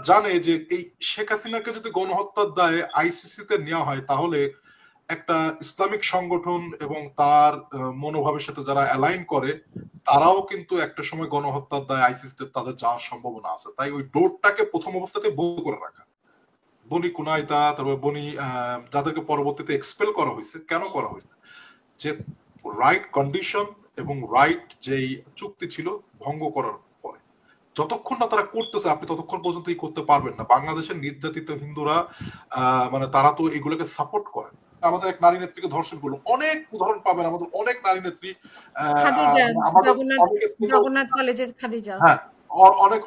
জানে যে এই শেখ হাসিনাকে যদি গণহত্যার দায়ে আইসিসিতে নেওয়া হয় তাহলে একটা ইসলামিক সংগঠন এবং তার মনোভাবের সাথে যারা অ্যালাইন করে তারাও কিন্তু একটা সময় গণহত্যার দায়ে আইসিসিতে তাদের যাওয়ার সম্ভাবনা আছে। তাই ওই ডোরটাকে প্রথম অবস্থাতে বন্ধ করে রাখা। বনি কুনাইতা, তারপর বনি যাদেরকে পরবর্তীতে এক্সপেল করা হয়েছে, কেন করা হয়েছে? যে রাইট কন্ডিশন এবং রাইট যেই চুক্তি ছিল ভঙ্গ করার পরে যতক্ষণ না তারা করতেছে আপনি ততক্ষণ পর্যন্ত করতে পারবেন না। বাংলাদেশের নির্যাতিত হিন্দুরা মানে তারা তো এগুলোকে সাপোর্ট করেন। আমাদের এক নারী নেত্রীকে ধর্ষণ করলো, অনেক উদাহরণ পাবেন আমাদের অনেক নারী নেত্রী, জগন্নাথ কলেজের খাদিজা, হ্যাঁ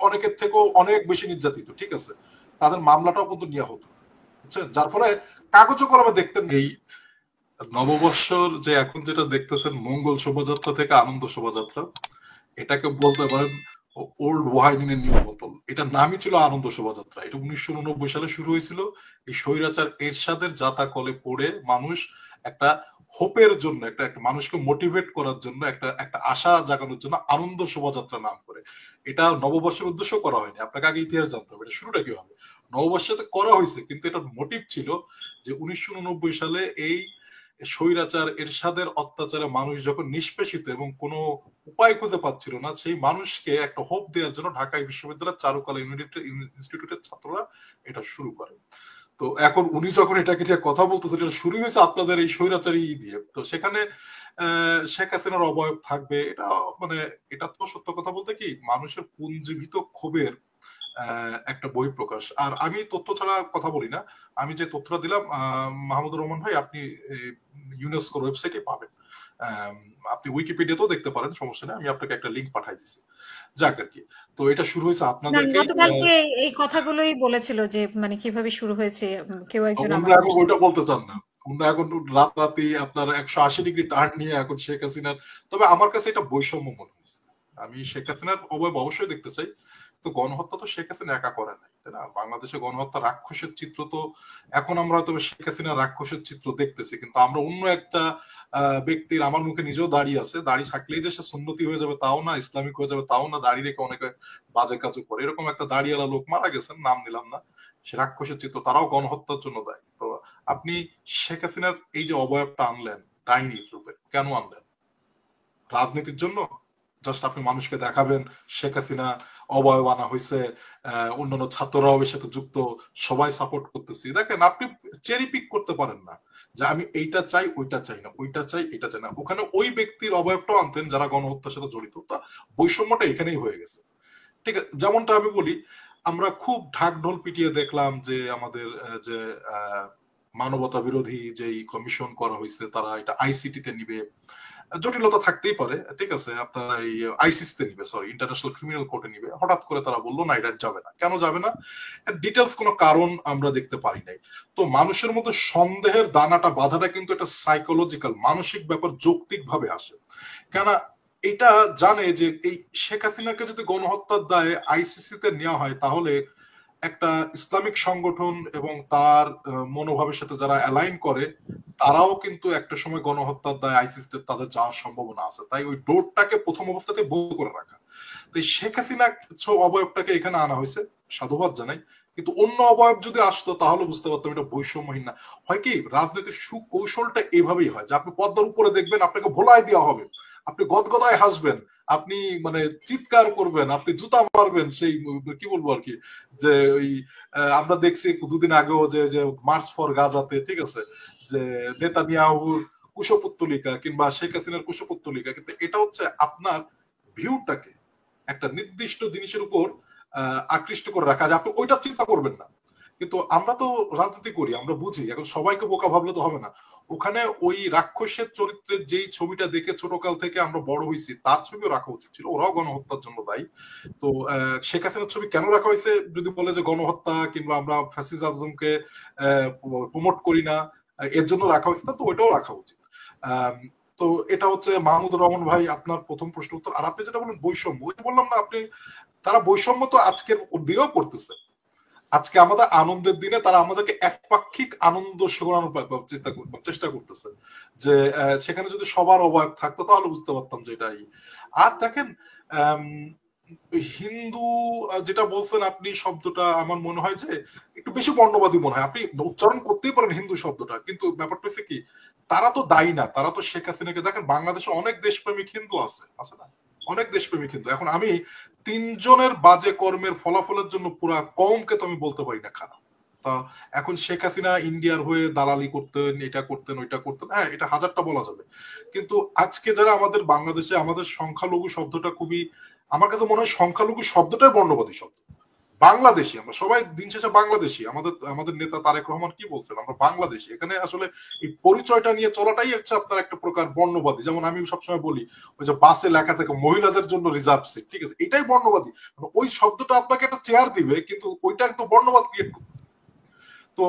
অনেকের থেকেও অনেক বেশি নির্যাতিত, ঠিক আছে, তাদের মামলাটাও কিন্তু নেওয়া হতো, বুঝছেন, যার ফলে কাগজ কলমে দেখতেন। এই নববর্ষর যে এখন যেটা দেখতেছেন মঙ্গল শোভাযাত্রা থেকে আনন্দ শোভাযাত্রা, এটাকে বলতে পারেন old wine in a new বোতল। এটার নামই ছিল আনন্দ শোভাযাত্রা। এটা 1989 সালে শুরু হয়েছিল এই স্বৈরাচার এরশাদের জাতা কলে পড়ে মানুষ একটা হোপের জন্য, একটা মানুষকে মোটিভেট করার জন্য, একটা আশা জাগানোর জন্য আনন্দ শোভাযাত্রা নাম করে। এটা নববর্ষের উদ্দেশ্য করা হয়নি, আপনাকে আগে ইতিহাস জানতে হবে এটা শুরুটা কি হবে। নববর্ষে করা হয়েছে কিন্তু এটার মোটিভ ছিল যে 1989 সালে এই স্বৈরাচার এরশাদের অত্যাচারে মানুষ যখন নিষ্পেষিত এবং কোনো উপায় খুঁজে পাচ্ছিল না, সেই মানুষকে একটা হোপ দেওয়ার জন্য ঢাকা বিশ্ববিদ্যালয়ের চারুকলা ইনস্টিটিউটের ছাত্ররা এটা শুরু করে। তো এখন উনি যখন এটাকে কথা বলতেছেন, এটা শুরু হয়েছে আপনাদের এই স্বৈরাচারী দিয়ে, তো সেখানে শেখ হাসিনার অবয়ব থাকবে, এটা মানে এটা তো সত্য কথা বলতে কি মানুষের পুঞ্জীভূত ক্ষোভের একটা বহিঃপ্রকাশ। আর আমি তথ্য ছাড়া কথা বলি না, আমি যে তথ্যটা দিলাম মাহমুদুর রহমান ভাই আপনি ইউনেস্কোর ওয়েবসাইটে পাবেন, আপনি উইকিপিডিয়াতেও দেখতে পারেন, সমস্যা নেই, আমি আপনাকে একটা লিংক পাঠাই দিচ্ছি। যাক আর কি, তো এটা শুরু হয়েছে আপনাদেরকে গতকালকে এই কথাগুলোই বলেছিল যে মানে কিভাবে শুরু হয়েছে কেউ একজন ওইটা বলতে চান না, এখন রাতারাতি আপনার 180 ডিগ্রি টার্ন নিয়ে এখন শেখ হাসিনার, তবে আমার কাছে এটা বৈষম্য মনে হচ্ছে। আমি শেখ হাসিনার অবয়ব অবশ্যই দেখতে চাই, তো গণহত্যা তো শেখ হাসিনা একা করে নাই, তাই না? বাংলাদেশে গণহত্যা রাক্ষসের চিত্র তো এখন আমরা হয়তো শেখ হাসিনা রাক্ষসের চিত্র দেখতেছি, কিন্তু আমরা অন্য একটা ব্যক্তির, আমার মুখে নিজেও দাঁড়িয়ে আছে, দাঁড়িয়ে থাকলেই যে সে সুন্নতি হয়ে যাবে তাও না, ইসলামিক হয়ে যাবে তাও না, দাঁড়িয়ে রেখে অনেকে বাজে কাজও করে, এরকম একটা দাঁড়িয়েলা লোক মারা গেছেন, নাম নিলাম না, সে রাক্ষসের চিত্র, তারাও গণহত্যার জন্য দায়ী। তো আপনি শেখ হাসিনার এই যে অবয়বটা আনলেন ডাইনির রূপে, কেন আনলেন? রাজনীতির জন্য? জাস্ট আপনি মানুষকে দেখাবেন শেখ হাসিনা অবয়ব আনা হয়েছে, অন্যান্য ছাত্ররাও এর সাথে যুক্ত, সবাই সাপোর্ট করতেছি। দেখেন আপনি চেরি পিক করতে পারেন না যে আমি এইটা চাই ওইটা চাই না, ওইটা চাই এটা চাই না। ওখানে ওই ব্যক্তির অবয়বটাও আনতেন যারা গণহত্যার সাথে জড়িত। তা বৈষম্যটা এখানেই হয়ে গেছে, ঠিক আছে? যেমনটা আমি বলি, আমরা খুব ঢাক ঢোল পিটিয়ে দেখলাম যে আমাদের যে মানবতা বিরোধী যেই কমিশন করা হয়েছে তারা এটা আইসিটিতে নিবে, জটিলতা থাকতেই পারে, ঠিক আছে, আপনার এই আইসিসিতে নিবে, সরি ইন্টারন্যাশনাল ক্রিমিনাল কোর্টে নিবে। হঠাৎ করে তারা বললো না এটা যাবে না, কেন যাবে না? ডিটেলস কোনো কারণ আমরা দেখতে পারি নাই। তো মানুষের মধ্যে সন্দেহের দানাটা বাঁধাটা কিন্তু এটা সাইকোলজিক্যাল, মানসিক ব্যাপার, যৌক্তিক ভাবে আসে। কেন এটা জানে যে এই শেখ হাসিনাকে যদি গণহত্যার দায়ে আইসিসিতে নেওয়া হয় তাহলে একটা ইসলামিক সংগঠন এবং তার মনোভাবের সাথে যারা অ্যালাইন করে তারাও কিন্তু একটা সময় গণহত্যার দায়ে আইসিসিতে তাদের যাওয়ার সম্ভাবনা আছে। তাই ওই ডোরটাকে প্রথম অবস্থাতে বন্ধ করে রাখা। তো শেখ হাসিনা অবয়বটাকে এখানে আনা হয়েছে, সাধুবাদ জানাই, কিন্তু অন্য অবয়ব যদি আসতো তাহলে বুঝতে পারতাম এটা বৈষম্যহীন না। হয় কি রাজনীতির সুকৌশলটা এভাবেই হয় যে আপনি পদ্মার উপরে দেখবেন আপনাকে ভোলাই দেওয়া হবে, আপনি গদগদায় হাসবেন, আপনি মানে চিৎকার করবেন, আপনি জুতা মারবেন, সেই কি বলবো আর কি, যে ওই আমরা দেখছি দুদিন আগেও যে মার্চ ফর গাজাতে, ঠিক আছে, যে নেতানিয়াহুর কুশপুত্তলিকা কিংবা শেখ হাসিনার কুশপুত্তলিকা, কিন্তু এটা হচ্ছে আপনার ভিউটাকে একটা নির্দিষ্ট জিনিসের উপর আকৃষ্ট করে রাখা, যে আপনি ওইটা চিন্তা করবেন না। কিন্তু আমরা তো রাজনীতি করি, আমরা বুঝি, এখন সবাইকে বোকা ভাবলে তো হবে না। ওখানে ওই রাক্ষসের চরিত্রের যেই ছবিটা দেখে ছোটকাল থেকে আমরা বড় হয়েছি তার ছবিও রাখা উচিত ছিল, ওরাও গণহত্যার জন্য দায়ী। তো শেখ হাসিনার ছবি কেন রাখা হয়েছে যদি বলে যে গণহত্যা কিংবা আমরা ফ্যাসিজমকে প্রমোট করি না এর জন্য রাখা হয়েছে, তো ওইটাও রাখা উচিত। তো এটা হচ্ছে মাহমুদুর রহমান ভাই আপনার প্রথম প্রশ্ন উত্তর। আর আপনি যেটা বলেন বৈষম্য, ওই বললাম না, আপনি তারা বৈষম্য তো আজকের দিনেও করতেছে। আজকে আমাদের আনন্দের দিনে তারা আমাদেরকে একপাক্ষিক আনন্দ শোনানোর চেষ্টা করতেছে, যে সেখানে যদি সবার অবয়ব থাকতো তাহলে বুঝতে পারতাম যে এটাই। আর দেখেন হিন্দু যেটা বলছেন আপনি শব্দটা আমার মনে হয় যে একটু বেশি বর্ণবাদী মনে হয়। আপনি উচ্চারণ করতেই পারেন হিন্দু শব্দটা, কিন্তু ব্যাপারটা হচ্ছে কি, তারা তো দায়ী না, তারা তো শেখ হাসিনাকে দেখেন, বাংলাদেশে অনেক দেশপ্রেমিক হিন্দু আছে, আছে না? অনেক দেশপ্রেমিক হিন্দু। এখন আমি তিনজনের বাজে কর্মের ফলাফলের জন্য পুরা কওমকে তো আমি বলতে পারি না খারাপ। তা এখন শেখ হাসিনা ইন্ডিয়ার হয়ে দালালি করতেন, এটা করতেন, ওইটা করতেন, হ্যাঁ এটা হাজারটা বলা যাবে, কিন্তু আজকে যারা আমাদের বাংলাদেশে, আমাদের সংখ্যালঘু শব্দটা খুবই, আমার কাছে মনে হয় সংখ্যালঘু শব্দটাই বর্ণবাদী শব্দ। বাংলাদেশি, আমরা সবাই দিন শেষে বাংলাদেশি। আমাদের আমাদের নেতা তারেক রহমান কি বলছেন, আমরা বাংলাদেশি। এখানে আসলে এই পরিচয়টা নিয়ে চলাটাই হচ্ছে আপনার একটা প্রকার বর্ণবাদী। যেমন আমি সবসময় বলি, ওই যে বাসে লেখা থাকে মহিলাদের জন্য রিজার্ভ সিট, ঠিক আছে, এটাই বর্ণবাদী। ওই শব্দটা আপনাকে একটা চেয়ার দিবে, কিন্তু ওইটা একটু বর্ণবাদ ক্রিয়েট করতেছে। তো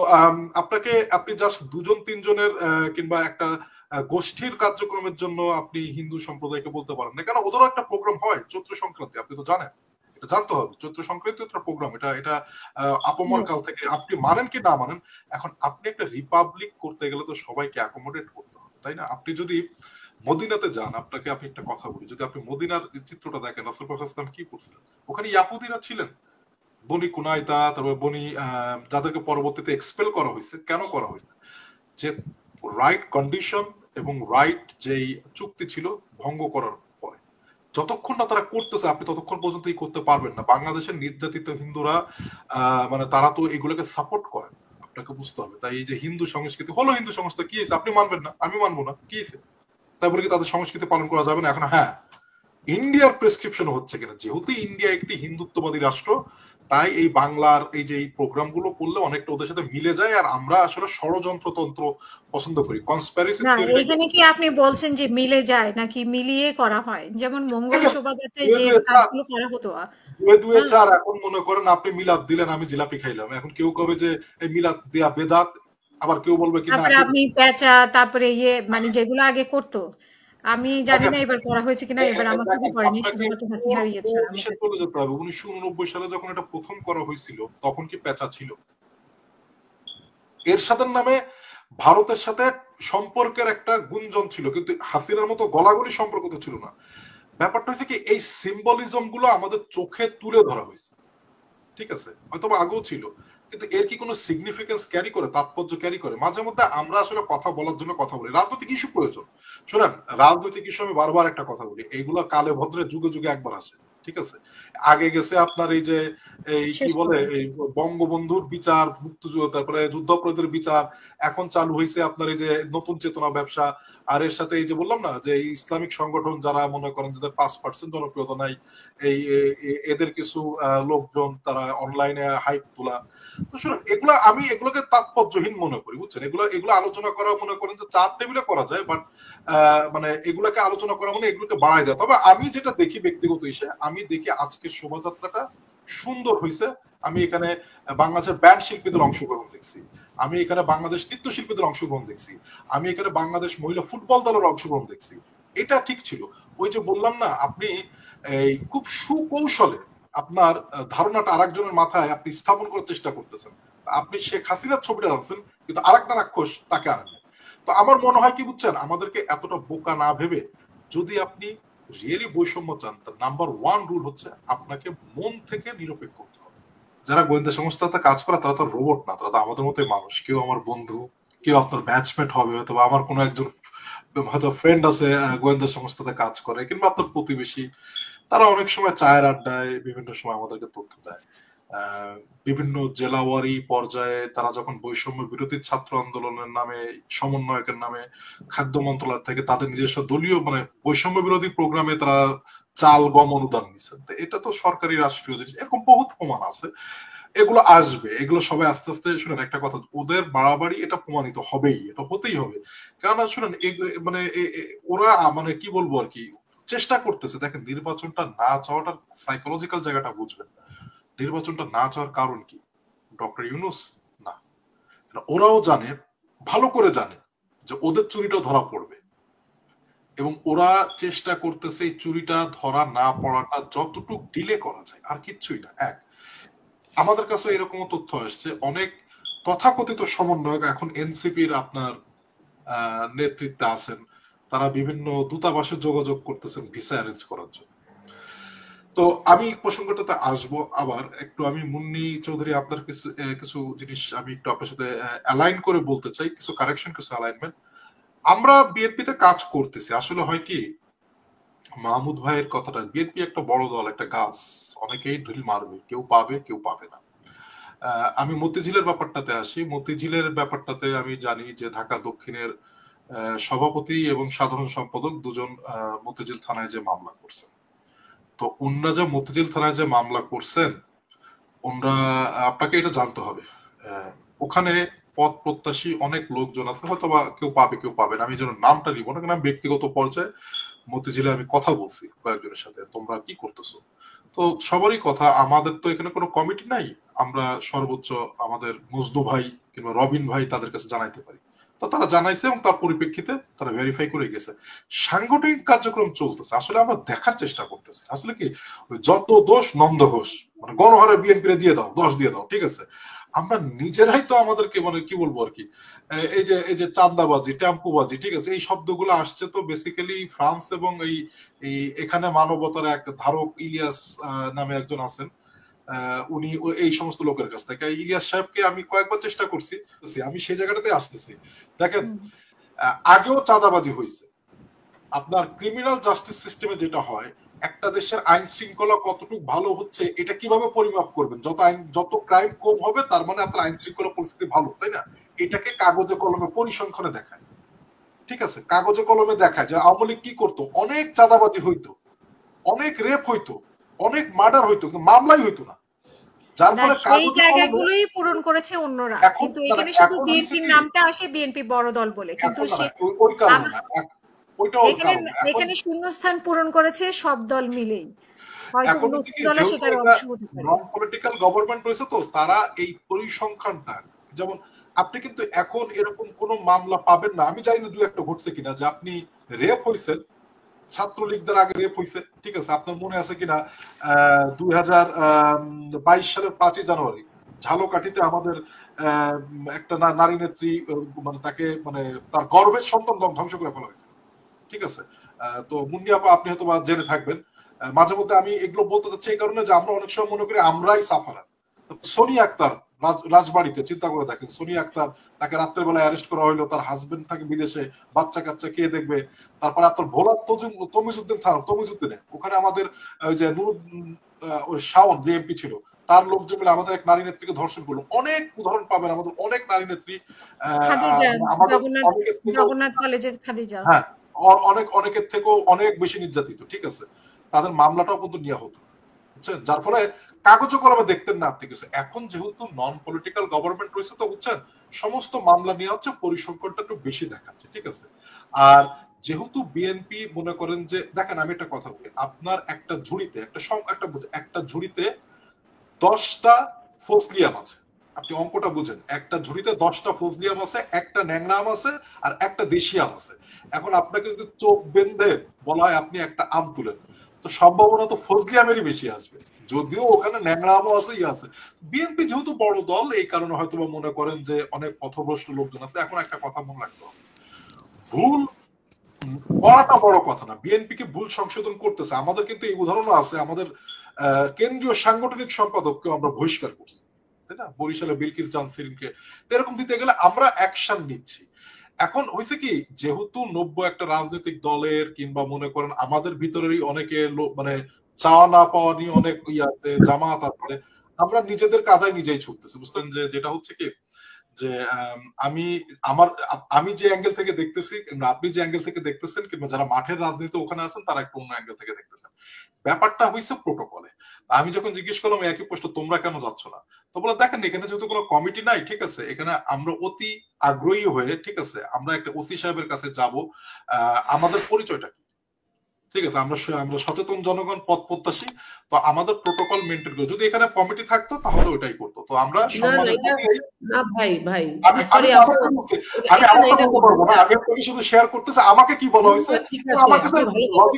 আপনাকে, আপনি জাস্ট দুজন তিনজনের কিংবা একটা গোষ্ঠীর কার্যক্রমের জন্য আপনি হিন্দু সম্প্রদায়কে বলতে পারেন না, কেন ওদেরও একটা প্রোগ্রাম হয় চৈত্র সংক্রান্তি, আপনি তো জানেন, এটা জানতে হবে। চৈত্র সংক্রান্তি একটা প্রোগ্রাম, এটা এটা আপমর কাল থেকে, আপনি মানেন কি না মানেন। এখন আপনি একটা রিপাবলিক করতে গেলে তো সবাইকে অ্যাকোমোডেট করতে হবে, তাই না? আপনি যদি মদিনাতে যান, আপনাকে আপনি একটা কথা বলি, যদি আপনি মদিনার চিত্রটা দেখেন, রাসূল পাক সাল্লাল্লাহু আলাইহি ওয়াসাল্লাম কি করছিলেন, ওখানে ইয়াহুদিরা ছিলেন, বনি কুনাইতা, তারপর বনি যাদেরকে পরবর্তীতে এক্সপেল করা হয়েছে। কেন করা হয়েছে? যে রাইট কন্ডিশন এবং রাইট যেই চুক্তি ছিল ভঙ্গ করার পরে, যতক্ষণ না তারা করতেছে আপনি ততক্ষণ পর্যন্তই করতে পারবেন না। বাংলাদেশের নির্যাতিত হিন্দুরা মানে তারা তো এগুলোকে সাপোর্ট করেন, আপনাকে বুঝতে হবে। তাই এই যে হিন্দু সংস্কৃতি হলো, হিন্দু সংস্কৃতি কি হয়েছে আপনি মানবেন না, আমি মানবো না, কি হয়েছে? তারপরে কি তাদের সংস্কৃতি পালন করা যাবে না? এখন হ্যাঁ, ইন্ডিয়ার প্রেসক্রিপশন হচ্ছে কিনা, যেহেতু ইন্ডিয়া একটি হিন্দুত্ববাদী রাষ্ট্র, তাই এই বাংলার এই যে এই প্রোগ্রাম গুলো করলে অনেকটা ওদের সাথে মিলে যায়। আর আমরা আসলে ষড়যন্ত্রতন্ত্র পছন্দ করি, কনস্পিরেসি না, থিওরিটাকে। এখানে কি আপনি বলছেন যে মিলে যায় নাকি মিলিয়ে করা হয়? যেমন মঙ্গল শোভাযাত্রায় দুয়ে যে দুয়ে চার, কাজগুলো করা হতো দুয়ে দুয়ে হ্যাঁ, চার। এখন মনে করেন আপনি মিলাদ দিলেন, আমি জিলাপি খাইলাম, এখন কেউ কবে যে এই মিলাদ দেয়া বেদাত, আবার কেউ বলবে কি না তারপরে ঠিক আপনি পেঁচা, তারপরে ইয়ে মানে যেগুলো আগে করতো, আমি জানি দেখেন। না এবার করা হয়েছে কিনা, এবার আমার চোখে দেখেন পড়েনি, আপনাকে শুধুমাত্র কোর হাসিনার ইয়ে কোর ছাড়া ইসে মুখে। চলে যেতে হবে। 1989 সালে যখন এটা প্রথম করা হয়েছিল তখন কি পেঁচা ছিল? এরশাদের নামে ভারতের সাথে সম্পর্কের একটা গুঞ্জন ছিল, কিন্তু হাসিনার মতো গলাগলি সম্পর্ক তো ছিল না। ব্যাপারটা হচ্ছে কি, এই সিম্বলিজম গুলো আমাদের চোখে তুলে ধরা হয়েছে, ঠিক আছে, হয়তো আগেও ছিল, কিন্তু এর কি কোনো সিগনিফিকেন্স ক্যারি করে, তাৎপর্য ক্যারি করে? মাঝে মধ্যে আমরা আসলে কথা বলার জন্য কথা বলি, রাজনৈতিক ইস্যু প্রয়োজন। শুনেন, রাজনৈতিক ইস্যু আমি বারবার একটা কথা বলি, এইগুলো কালে ভদ্রে যুগে যুগে একবার আসে, ঠিক আছে। আগে গেছে আপনার এই যে এই কি শেষ বলে কবে? এই বঙ্গবন্ধুর বিচার, মুক্তিযুদ্ধ, তারপরে যুদ্ধাপরাধীদের বিচার, এখন চালু হয়েছে আপনার এই যে নতুন চেতনা ব্যবসা। আর এর সাথে এই যে বললাম না যে ইসলামিক সংগঠন যারা মনে করেন যাদের 5% জনপ্রিয়তা নাই, এই এদের কিছু লোকজন তারা অনলাইনে হাইপ তোলা। তো শুনুন, এগুলো আমি এগুলোকে তাৎপর্যহীন মনে করি, বুঝছেন। এগুলো এগুলো আলোচনা করা মনে করেন যে চার টেবিলে করা যায়, বাট মানে এগুলোকে আলোচনা করা মানে এগুলোকে বাড়াই দেয়। তবে আমি যেটা দেখি ব্যক্তিগত হিসেবে, আমি দেখি আজকের শোভাযাত্রাটা সুন্দর হয়েছে। আমি এখানে বাংলাদেশের ব্যান্ড শিল্পীদের অংশগ্রহণ দেখছি, আমি এখানে বাংলাদেশ নৃত্যশিল্পীদের অংশগ্রহণ দেখছি, আমি এখানে বাংলাদেশ মহিলা ফুটবল দলের অংশগ্রহণ দেখছি। এটা ঠিক ছিল। ওই যে বললাম না, আপনি এই খুব সুকৌশলে আপনার ধারণাটা আরেকজনের মাথায় আপনি স্থাপন করার চেষ্টা করতেছেন। আপনি শেখ হাসিনার ছবিটা আনছেন, কিন্তু আরেকটা রাক্ষস তাকে আনেন। তো আমার মনে হয় কি বুঝছেন, আমাদেরকে এতটা বোকা না ভেবে, যদি আপনি রিয়েলি বৈষম্য চান, তার নাম্বার ওয়ান রুল হচ্ছে আপনাকে মন থেকে নিরপেক্ষ হতে হবে। যারা গোয়েন্দা সংস্থাতে কাজ করে তারা তো রোবট না, তারা তো আমাদের মতোই মানুষ। কেউ আমার বন্ধু, কেউ আপনার ব্যাচমেট হবে, অথবা আমার কোনো একজন হয়তো ফ্রেন্ড আছে গোয়েন্দা সংস্থাতে কাজ করে, কিংবা আপনার প্রতিবেশী। তারা অনেক সময় চায়ের আড্ডায় বিভিন্ন সময় আমাদেরকে তথ্য দেয়। বিভিন্ন জেলাওয়ারি পর্যায়ে তারা যখন বৈষম্য বিরোধী ছাত্র আন্দোলনের নামে, সমন্বয়কের নামে খাদ্য মন্ত্রণালয় থেকে তাদের নিজস্ব দলীয় মানে বৈষম্য বিরোধী প্রোগ্রামে তারা চাল গম অনুদান নিচ্ছে, এটা তো সরকারি রাষ্ট্রীয় জিনিস। এরকম বহুত প্রমাণ আছে, এগুলো আসবে, এগুলো সবাই আস্তে আস্তে। শুনেন একটা কথা, ওদের বাড়াবাড়ি এটা প্রমাণিত হবেই, এটা হতেই হবে। কেননা শুনেন মানে ওরা মানে কি বলবো আর কি, চেষ্টা করতেছে। দেখেন, নির্বাচনটা না চাওয়াটার সাইকোলজিক্যাল জায়গাটা বুঝবেন। নির্বাচনটা না চাওয়ার কারণ কি? ডক্টর ইউনূস না, ওরাও জানে, ভালো করে জানে যে ওদের চুরিটা ধরা পড়বে, এবং ওরা চেষ্টা করতেছে এই চুরিটা ধরা না পড়াটা যতটুকু ডিলে করা যায়, আর কিচ্ছুই না। এক, আমাদের কাছে এরকম তথ্য আসছে, অনেক তথাকথিত সমন্বয়ক এখন এনসিপির আপনার নেতৃত্বে আছেন, তারা বিভিন্ন দূতাবাসে যোগাযোগ করতেছেন ভিসা অ্যারেঞ্জ করার জন্য। তো আমি প্রসঙ্গটাতে আসবো আবার একটু। আমি মুন্নি চৌধুরী আপনার কিছু কিছু জিনিস আমি একটু আপনার সাথে অ্যালাইন করে বলতে চাই, কিছু কারেকশন, কিছু অ্যালাইনমেন্ট। আমরা বিএনপিতে কাজ করতেছি, আসলে হয় কি মাহমুদ ভাইয়ের কথাটা, বিএনপি একটা বড় দল, একটা গাছ, অনেকেই ঢিল মারবে, কেউ পাবে কেউ পাবে না। আমি মতিঝিলের ব্যাপারটাতে আসি। মতিঝিলের ব্যাপারটাতে আমি জানি যে ঢাকা দক্ষিণের সভাপতি এবং সাধারণ সম্পাদক দুজন মতিঝিল থানায় যে মামলা করছেন। তো উনরা যে মতিঝিল থানায় যে মামলা করছেন, ওনরা, আপনাকে এটা জানতে হবে, ওখানে পদ প্রত্যাশী অনেক লোকজন আছে, হয়তো বা কেউ পাবে কেউ পাবে না, আমি যেন নামটা নিব না, কারণ আমি ব্যক্তিগত পর্যায়ে মতিঝিলে আমি কথা বলছি কয়েকজনের সাথে, তোমরা কি করতেছো। তো সবারই কথা, আমাদের তো এখানে কোনো কমিটি নাই, আমরা সর্বোচ্চ আমাদের মজদু ভাই কিংবা রবিন ভাই তাদের কাছে জানাইতে পারি। তো তারা জানাইছে এবং তার পরিপ্রেক্ষিতে তারা ভেরিফাই করে গেছে। সাংগঠনিক কার্যক্রম চলতেছে, আসলে আমরা দেখার চেষ্টা করতেছি আসলে কি যত দোষ নন্দ ঘোষ, মানে গণহারে বিএনপি দিয়ে দাও, দোষ দিয়ে দাও, ঠিক আছে। আমরা নিজেরাই তো আমাদেরকে মানে কি বলবো আর কি, এই যে চাঁদাবাজি, টেম্পুবাজি, ঠিক আছে, এই শব্দগুলো আসছে তো বেসিক্যালি ফ্রান্স এবং এই এখানে মানবতার এক ধারক ইলিয়াস নামে একজন আছেন, উনি এই সমস্ত লোকের কাছ থেকে। ইলিয়াস সাহেবকে আমি কয়েকবার চেষ্টা করছি, আমি সেই জায়গাটাতে আসতেছি। দেখেন, আগেও চাঁদাবাজি হয়েছে। আপনার ক্রিমিনাল জাস্টিস সিস্টেমে যেটা হয়, একটা দেশের আইন শৃঙ্খলা কতটুকু ভালো হচ্ছে এটা কিভাবে পরিমাপ করবেন? যত ক্রাইম কম হবে তার মানে আপনার আইন শৃঙ্খলা পরিস্থিতি ভালো, তাই না? এটাকে কাগজে কলমে পরিসংখ্যানে দেখায়, ঠিক আছে, কাগজে কলমে দেখায় যে আওয়ামী লীগ কি করতো, অনেক চাঁদাবাজি হইতো, অনেক রেপ হইতো, অনেক মার্ডার হইতো, কিন্তু মামলাই হইতো না। যার ফলে সেই জায়গাগুলোই পূরণ করেছে অন্যরা, কিন্তু এখানে শুধু বিএনপির নামটা আসে বিএনপি বড় দল বলে, কিন্তু এখানে শূন্যস্থান পূরণ করেছে সব দল মিলেই, হয়তো নতুন দল সেটার অংশ হতে পারে। নন পলিটিক্যাল গভর্নমেন্ট রয়েছে, তো তারা এই পরিসংখ্যানটা, যেমন আপনি কিন্তু এখন এরকম কোন মামলা পাবেন না, আমি জানি না দুই একটা ঘটছে কিনা, যে আপনি রেপ হয়েছেন, ছাত্রলীগদের আগে রেপ হয়েছে, ঠিক আছে, আপনার মনে আছে কিনা 2022 সালের 5ই জানুয়ারি ঝালকাঠিতে আমাদের একটা নারী নেত্রী, মানে তাকে, মানে তার গর্ভের সন্তান ধ্বংস করে ফেলা হয়েছে, ঠিক আছে। তো মুন্নি আপা আপনি হয়তো জেনে থাকবেন। মাঝে মধ্যে আমি এগুলো বলতে চাচ্ছি এই কারণে যে আমরা অনেক সময় মনে করি আমরাই সাফারার। সোনিয়া আক্তার রাজবাড়িতে, চিন্তা করে দেখেন, সোনিয়া আক্তার, তাকে রাত্রের বেলায় অ্যারেস্ট করা হলো, তার হাজবেন্ড থাকে বিদেশে, বাচ্চা কাচ্চা কে দেখবে। তারপর আপনার ভোলার তমিজউদ্দিন থানা, তমিজউদ্দিনে ওখানে আমাদের ওই যে ওই শাওন যে এমপি ছিল, তার লোকজন মিলে আমাদের এক নারী নেত্রীকে ধর্ষণ করলো। অনেক উদাহরণ পাবেন, আমাদের অনেক নারী নেত্রী, জগন্নাথ কলেজের খাদিজা, হ্যাঁ, অনেকের থেকেও অনেক বেশি নির্যাতিত, ঠিক আছে, তাদের মামলাটাও কিন্তু নেওয়া হতো, বুঝছেন, যার ফলে কাগজে কলমে দেখতেন না আপনি কিছু। এখন যেহেতু নন পলিটিক্যাল গভর্নমেন্ট রয়েছে, তো বুঝছেন, সমস্ত মামলা নিয়ে হচ্ছে পরিসংখ্যানটা একটু বেশি দেখাচ্ছে, ঠিক আছে। আর যেহেতু বিএনপি মনে করেন যে, দেখেন আমি একটা কথা বলি, আপনার একটা ঝুড়িতে একটা ঝুড়িতে 10টা ফজলিয়াম আছে, আপনি অঙ্কটা বুঝেন, একটা ঝুড়িতে 10টা ফজলিয়াম আছে, একটা ন্যাংরা আম আছে, আর একটা দেশি আম আছে। এখন আপনাকে যদি চোখ বেঁধে বলা হয় আপনি একটা আম তুলেন, তো সম্ভাবনা তো ফজলি আমেরই বেশি আসবে, যদিও ওখানে ন্যাংরা আমও আছে, আছে। বিএনপি যেহেতু বড় দল, এই কারণে হয়তো মনে করেন যে অনেক পথভ্রষ্ট লোকজন আছে। এখন একটা কথা মনে রাখতে হবে, ভুল করাটা বড় কথা না, বিএনপি কে ভুল সংশোধন করতেছে। আমাদের কিন্তু এই উদাহরণ আছে, আমাদের কেন্দ্রীয় সাংগঠনিক সম্পাদককে আমরা বহিষ্কার করছি, তাই না, বরিশালে বিলকিস জানসিরকে। এরকম দিতে গেলে আমরা অ্যাকশন নিচ্ছি। এখন হয়েছে কি, যেহেতু 90 একটা রাজনৈতিক দলের কিংবা মনে করেন আমাদের ভিতরেরই অনেকে মানে চাওয়া না পাওয়া নিয়ে অনেক আছে, জামাত আছে, আমরা নিজেদের কাঁধায় নিজেই ছুটতেছি, বুঝলেন, যে যেটা হচ্ছে কি, যে আমি যে অ্যাঙ্গেল থেকে দেখতেছি, আপনি যে অ্যাঙ্গেল থেকে দেখতেছেন, কিংবা যারা মাঠের রাজনীতি ওখানে আছেন তারা একটা অন্য অ্যাঙ্গেল থেকে দেখতেছেন। ব্যাপারটা হয়েছে প্রোটোকলে। আমি যখন জিজ্ঞেস করলাম একই প্রশ্ন, তোমরা কেন যাচ্ছ না, তো বলে দেখেন এখানে যেহেতু কোনো কমিটি নাই, ঠিক আছে, এখানে আমরা অতি আগ্রহী হয়ে, ঠিক আছে, আমরা একটা ওসি সাহেবের কাছে যাব, আমাদের পরিচয়টা কি, ঠিক আছে, আমরা সচেতন জনগণ, পথ প্রত্যাশী, তো আমাদের প্রোটোকল মেনটেন করে, যদি এখানে কমিটি থাকতো তাহলে ওইটাই করতো। তো আমরা আমি শুধু শেয়ার করতেছি আমাকে কি বলা হয়েছে,